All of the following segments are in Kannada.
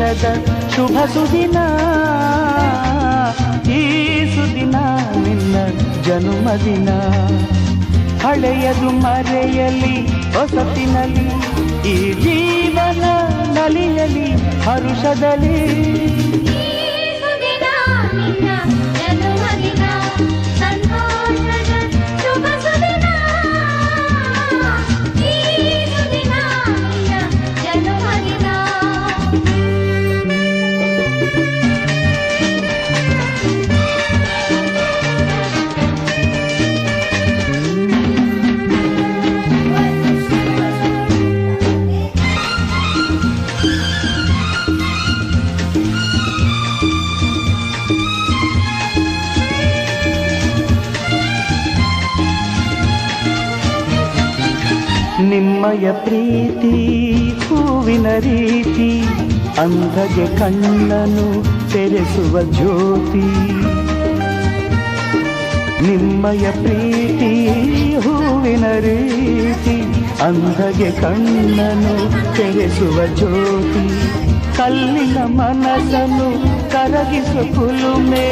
ಸಂತೋಷದ ಶುಭ ಸುದಿನ, ಈ ಸುದಿನ ನಿನ್ನ ಜನ್ಮದಿನ. ಹಳೆಯದು ಮರೆಯಲಿ ಹೊಸತಿನಲ್ಲಿ, ಈ ಜೀವನ ನಲಿಯಲಿ ಹರುಷದಲ್ಲಿ. ನಿಮ್ಮಯ ಪ್ರೀತಿ ಹೂವಿನ ರೀತಿ, ಅಂಧಗೆ ಕಣ್ಣನು ತೆರೆಸುವ ಜ್ಯೋತಿ. ನಿಮ್ಮಯ ಪ್ರೀತಿ ಹೂವಿನ ರೀತಿ, ಅಂಧಗೆ ಕಣ್ಣನು ತೆರೆಸುವ ಜ್ಯೋತಿ. ಕಲ್ಲಿನ ಮನಸ್ಸನ್ನು ಕರಗಿಸುವ ಕುಲುಮೆ,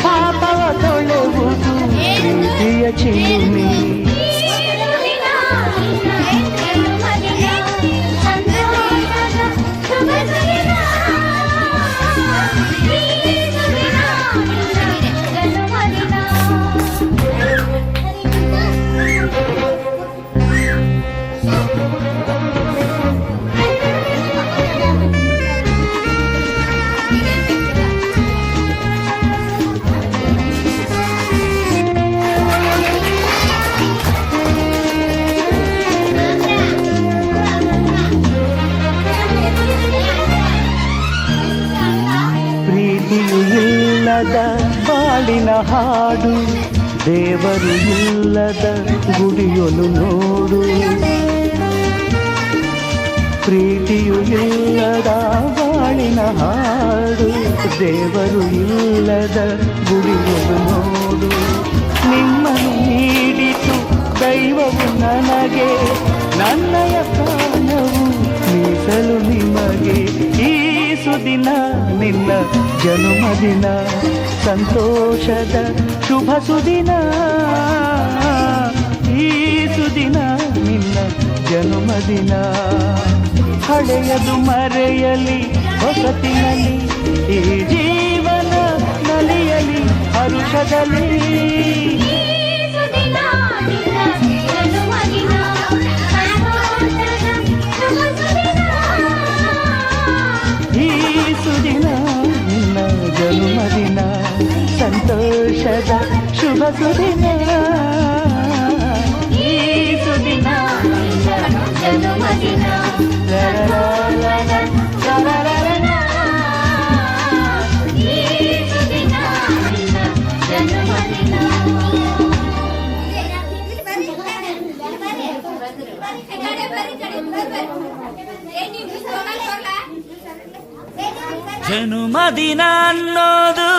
ಪಾಪವ ತೊಳೆಯುವುದು ಪ್ರೀತಿಯ ಚಿಲುಮೆ. ಇಲ್ಲದ ಬಾಳಿನ ಹಾಡು, ದೇವರು ಇಲ್ಲದ ಗುಡಿಯೊಲು ನೋಡು. ಪ್ರೀತಿಯು ಇಲ್ಲದ ಬಾಳಿನ ಹಾಡು, ದೇವರು ಇಲ್ಲದ ಗುಡಿಯೊಲು ನೋಡು. ನಿಮ್ಮನ್ನು ನೀಡಿತು ದೈವವು ನನಗೆ, ನನ್ನಯ ಪ್ರಾಣವು ಮೀಸಲು ನಿಮಗೆ. ಈ ಸುದಿನ ನಿನ್ನ ಜನ್ಮದಿನ, ಸಂತೋಷದ ಶುಭ ಸುದಿನ. ಈ ಸುದಿನ ನಿನ್ನ ಜನ್ಮದಿನ. ಹಳೆಯದು ಮರೆಯಲಿ ಹೊಸತಿನಲ್ಲಿ, ಈ ಜೀವನ ನಲಿಯಲಿ ಹರುಷದಲ್ಲಿ. ಸುದಿನ ನಿನ್ನ ಜನ್ಮದಿನ, ಸಂತೋಷದ ಶುಭ ಸುದಿನ. ಈ ಸುದಿನ ನಿನ್ನ ಜನ್ಮದಿನ. ಈ ಸುದಿನ ನಿನ್ನ ಜನ್ಮದಿನ. ಜನುಮದಿನ ಅನ್ನೋದು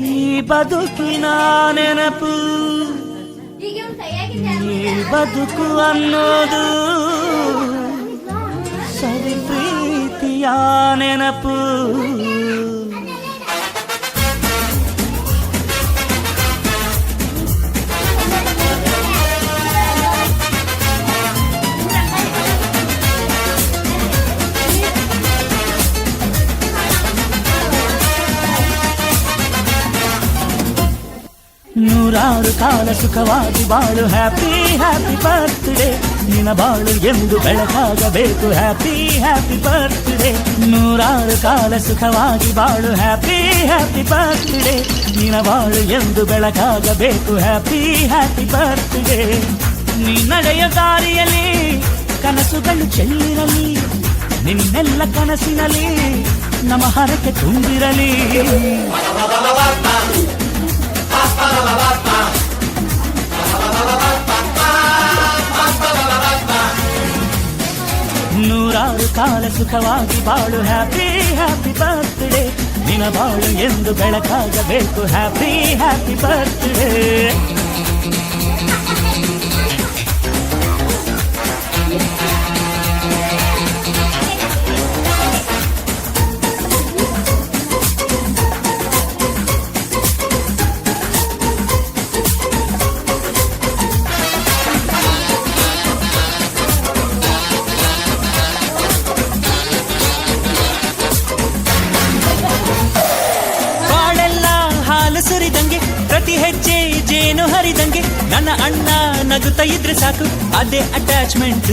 ಈ ಬದುಕಿನ ನೆನಪು, ಈ ಬದುಕು ಅನ್ನೋದು ಸವಿ ಪ್ರೀತಿಯ ನೆನಪು. ನೂರಾರು ಕಾಲ ಸುಖವಾಗಿ ಬಾಳು, ಹ್ಯಾಪಿ ಹ್ಯಾಪಿ ಬರ್ತ್ಡೇ. ನಿನ್ನ ಬಾಳು ಎಂದು ಬೆಳಕಾಗಬೇಕು, ಹ್ಯಾಪಿ ಹ್ಯಾಪಿ ಬರ್ತ್ಡೇ. ನೂರಾರು ಕಾಲ ಸುಖವಾಗಿ ಬಾಳು, ಹ್ಯಾಪಿ ಹ್ಯಾಪಿ ಬರ್ತ್ಡೇ. ನಿನ್ನ ಬಾಳು ಎಂದು ಬೆಳಕಾಗಬೇಕು, ಹ್ಯಾಪಿ ಹ್ಯಾಪಿ ಬರ್ತ್ಡೇ. ನೀ ನಡೆಯ ದಾರಿಯಲ್ಲಿ ಕನಸುಗಳು ಚೆಲ್ಲಿರಲಿ, ನಿನ್ನೆಲ್ಲ ಕನಸಿನಲ್ಲಿ ನಮ್ಮ ಹರಕೆ ತುಂಬಿರಲಿ. ನೂರಾರು ಕಾಲ ಸುಖವಾಗಿ ಬಾಳು, ಹ್ಯಾಪಿ ಹ್ಯಾಪಿ ಬರ್ತ್ಡೇ. ನಿನ್ನ ಬಾಳು ಎಂದು ಬೆಳಕಾಗಬೇಕು, ಹ್ಯಾಪಿ ಹ್ಯಾಪಿ ಬರ್ತ್ಡೇ. ಹರಿದಂಗೆ ಪ್ರತಿ ಹೆಜ್ಜೆ ಜೇನು ಹರಿದಂಗೆ ನನ್ನ ಅಣ್ಣ ನಗುತ್ತಾ ಇದ್ರೆ ಸಾಕು ಅದೇ ಅಟ್ಯಾಚ್ಮೆಂಟ್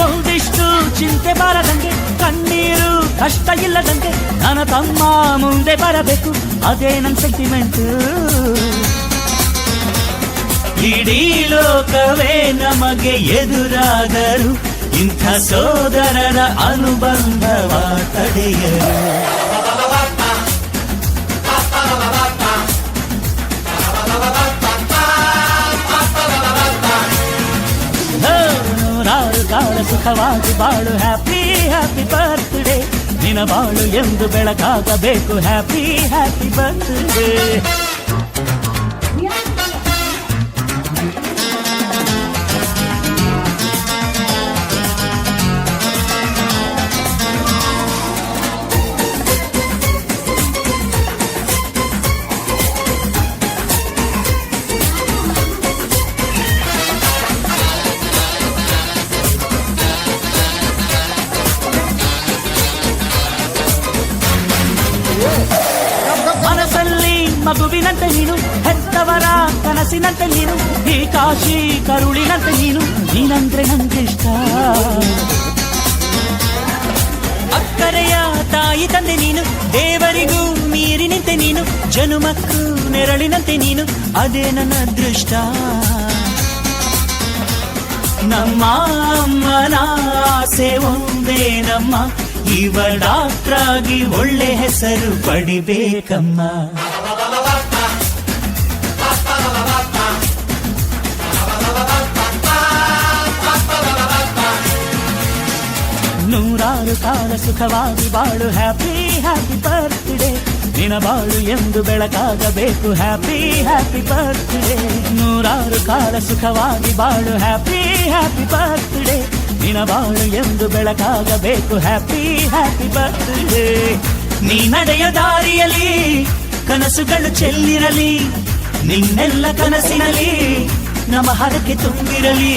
ಒಂದಿಷ್ಟು ಚಿಂತೆ ಬಾರದಂಗೆ ಕಣ್ಣೀರು ಕಷ್ಟ ಇಲ್ಲದಂಗೆ ನನ್ನ ತಮ್ಮ ಮುಂದೆ ಬರಬೇಕು ಅದೇ ನನ್ನ ಸೆಂಟಿಮೆಂಟ್ ಇಡೀ ಲೋಕವೇ ನಮಗೆ ಎದುರಾದರು ಇಂಥ ಸೋದರರ ಅನುಬಂಧವ ತಡೆಯರು ನೂರಾರು ಕಾಲ ಸುಖವಾಗಿ ಬಾಳು ಹ್ಯಾಪಿ ಹ್ಯಾಪಿ ಬರ್ತ್ಡೇ ನಿನ ಬಾಳು ಎಂದು ಬೆಳಕಾಗಬೇಕು ಹ್ಯಾಪಿ ಹ್ಯಾಪಿ ಬರ್ತ್ಡೇ ಮನಸ್ಸಲ್ಲಿ ಮಗುವಿನಂತೆ ನೀನು ಹೆತ್ತವರ ಕನಸಿನಂತೆ ನೀನು ಈ ಕಾಶಿ ಕರುಳಿನಂತೆ ನೀನಂದ್ರೆ ನಂಗಿಷ್ಟ ಅಕ್ಕರೆಯ ತಾಯಿ ತಂದೆ ನೀನು ದೇವರಿಗೂ ಮೀರಿ ನಿಂತೆ ನೀನು ಜನುಮಕ್ಕೂ ನೆರಳಿನಂತೆ ನೀನು ಅದೇ ನನ್ನ ಅದೃಷ್ಟ ನಮ್ಮ ಅಮ್ಮನ ಆಸೆ ಒಂದೇ ನಮ್ಮ ಇವ ಡಾಕ್ಟ್ರಾಗಿ ಒಳ್ಳೆ ಹೆಸರು ಪಡಿಬೇಕಮ್ಮ ನೂರಾರು ಕಾಲ ಸುಖವಾಗಿ ಬಾಳು ಹ್ಯಾಪಿ ಹ್ಯಾಪಿ ಬರ್ತ್ಡೇ ನಿನ ಬಾಳು ಎಂದು ಬೆಳಕಾಗಬೇಕು ಹ್ಯಾಪಿ ಹ್ಯಾಪಿ ಬರ್ತ್ಡೇ ನೂರಾರು ಕಾಲ ಸುಖವಾಗಿ ಬಾಳು ಹ್ಯಾಪಿ ಹ್ಯಾಪಿ ಬರ್ತ್ಡೇ ನಿನ ಬಾಳು ಎಂದು ಬೆಳಕಾಗಬೇಕು ಹ್ಯಾಪಿ ಹ್ಯಾಪಿ ಬರ್ತ್ಡೇ ನೀ ನಡೆಯ ದಾರಿಯಲ್ಲಿ ಕನಸುಗಳು ಚೆಲ್ಲಿರಲಿ ನಿನ್ನೆಲ್ಲ ಕನಸಿನಲ್ಲಿ ನಮ್ಮ ಹರಕೆ ತುಂಬಿರಲಿ